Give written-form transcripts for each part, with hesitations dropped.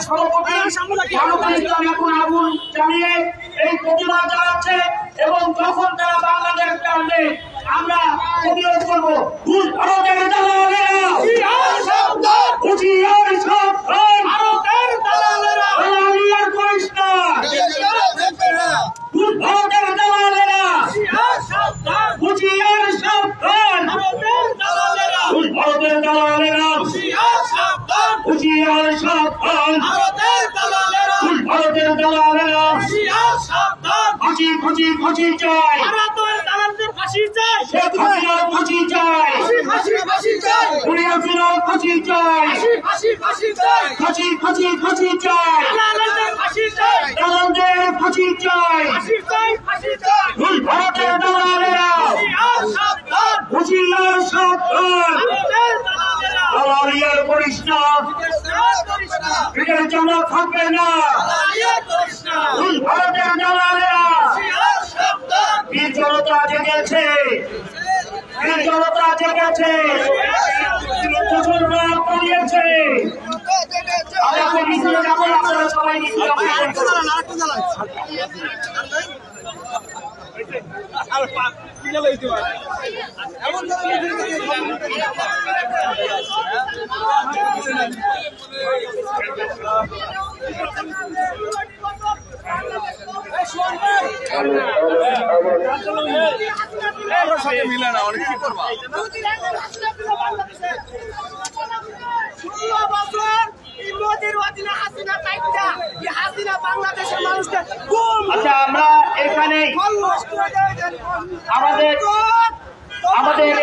সভাপতি জামাত ইসলাম এখন আগুন জ্বালিয়ে এই প্রতিবাদ চালাচ্ছে এবং যখন তারা বাংলাদেশ টানবে আমরা প্রতিরোধ করবো। ভারতের দালালেরা হুঁশিয়ার সাবধান, ভারতের দালালেরা দালালিয়ার করিস না, ভারতের দালালেরা হুঁশিয়ার সাবধান, ভারতের দালালেরা ভারতের দালালেরা হুঁশিয়ার সাবধান, ভারতের দালালেরা ভারতের দালালেরা হুঁশিয়ার সাবধান। ফাঁসি ফাঁসি ফাঁসি চাই, ভারতের দালালদের ফাঁসি চাই, শেখ হাসিনার ফাঁসি চাই, ফাঁসি ফাঁসি চাই, হাসিনার ফাঁসি চাই, ফাঁসি ফাঁসি চাই, ফাঁসি ফাঁসি ফাঁসি চাই, দালালদের ফাঁসি চাই, দালালদের ফাঁসি চাই, ফাঁসি চাই, ফাঁসি চাই। ভারতের দালালেরা হুঁশিয়ার সাবধান, হুঁশিয়ার সাবধান, ভারতের দালালেরা দালালিয়ার করিস না, এটার জানা থাকবে না, দালালিয়ার করিস না। ভারতের দালালেরা হুঁশিয়ার সাবধান, বীর জনতা জেগেছে, বীর জনতা জেগেছে, মুসলমান পড়িয়েছে। আমরা এখন মিছিলে যাবো, আপনারা সবাই মিছিলে মিলে না অনেক কি করবা আচ্ছা আমরা এখানে আমাদের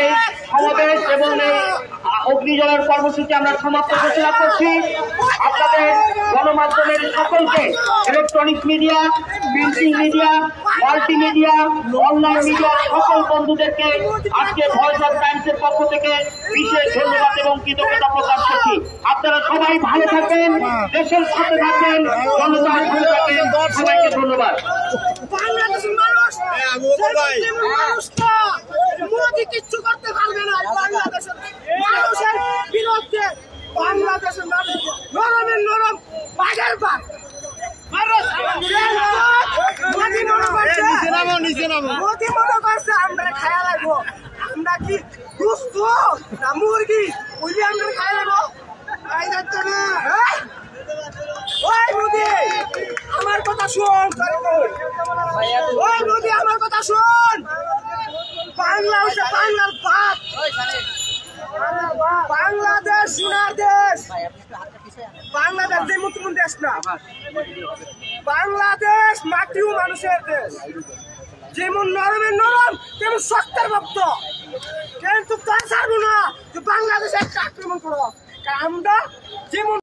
এই সমাবেশ এবং এই অগ্নিজলের কর্মসূচি আমরা সমাপ্ত ঘোষণা করছি। আপনাদের গণমাধ্যমের সকলকে, electronic media, printing media, multimedia, online মিডিয়ার সকল বন্ধুদেরকে আজকে ভয়েস অফ টাইমসের পক্ষ থেকে বিশেষ ধন্যবাদ এবং কৃতজ্ঞতা প্রকাশ করছি। আপনারা সবাই ভালো থাকবেন, দেশের সাথে থাকবেন, জনতার সাথে থাকবেন। সবাইকে ধন্যবাদ। বাংলাদেশের মানুষ মোদি কিচ্ছু করতে পারবে না। বাংলাদেশের মানুষের বিরুদ্ধে বাংলাদেশের মানুষ নরমের নরম, বাঘের বাঘ। মোদি মনে করছে আমরা খায়া লাগবো, আমরা কি দুস্থ না মুরগি, ওই আমরা খায়া লাগবো। ওই মোদি আমার কথা শোন, ওই মোদি আমার কথা শোন। বাংলা হচ্ছে বাংলার বাপ, বাংলাদেশ সোনার দেশ। বাংলাদেশ যেমন দেশ না, বাংলাদেশ মাটি ও মানুষের দেশ। যেমন নরমের নরম তেমন শক্তের ভক্ত, কিন্তু তা ছাড়বো না যে বাংলাদেশে একটা আক্রমণ করো। আমরা যেমন